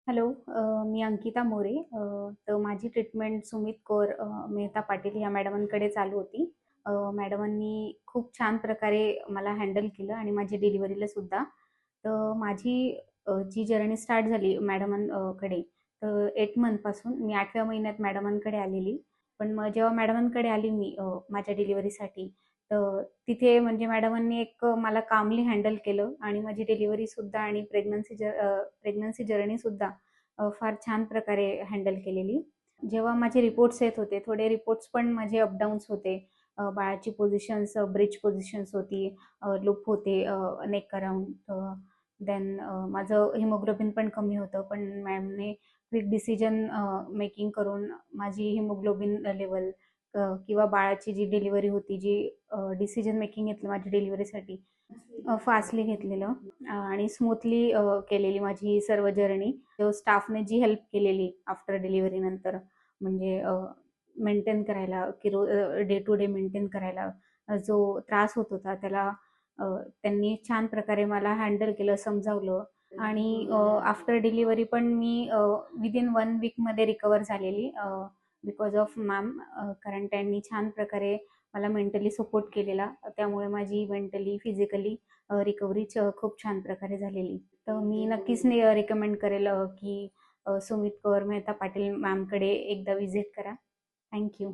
Hello. मी अंकिता मोरे. तर माझी treatment Sumit Kaur Mehta Patil या मॅडमांकडे चालू होती. मॅडमांनी खूप छान प्रकारे मला हँडल केलं आणि माझी डिलिव्हरीला सुद्धा. तर माझी जी जर्नी स्टार्ट झाली मॅडमांकडे, तर 8 मंथपासून मी 8व्या महिन्यात मॅडमांकडे आलेली. पण मग जेव्हा मॅडमांकडे आली मी माझ्या डिलिव्हरीसाठी, तर तिथे म्हणजे मॅडमांनी एक मला कामली हँडल केलं आणि माझी डिलिव्हरीसुद्धा आणि प्रेग्नन्सी जर्नीसुद्धा फार छान प्रकारे हँडल केलेली. जेव्हा माझे रिपोर्ट्स येत होते, थोडे रिपोर्ट्स पण माझे अपडाऊन्स होते. बाळाची पोझिशन्स, ब्रीच पोझिशन्स होती, लूप होते नेक अराउंड. देन माझं हिमोग्लोबिन पण कमी होतं. पण मॅमने क्विक डिसिजन मेकिंग करून माझी हिमोग्लोबिन लेवल किंवा बाळाची जी डिलिव्हरी होती, जी डिसिजन मेकिंग घेतलं माझ्या डिलिव्हरीसाठी, फास्टली घेतलेलं आणि स्मूथली केलेली माझी ही सर्व जर्नी. स्टाफने जी हेल्प केलेली आफ्टर डिलिव्हरी नंतर, म्हणजे मेंटेन करायला की डे टू डे मेंटेन करायला जो त्रास होत होता त्याला त्यांनी छान प्रकारे मला हँडल केलं, समजावलं. आणि आफ्टर डिलिव्हरी पण मी विदिन 1 वीकमध्ये रिकवर झालेली बिकॉज ऑफ मॅम. कारण त्यांनी छान प्रकारे मला मेंटली सपोर्ट केलेला. त्यामुळे माझी मेंटली फिजिकली रिकव्हरी खूप छान प्रकारे झालेली. तर मी नक्कीच रिकमेंड करेल की सुमित कौर मेहता पाटील मॅमकडे एकदा विजिट करा. थँक्यू.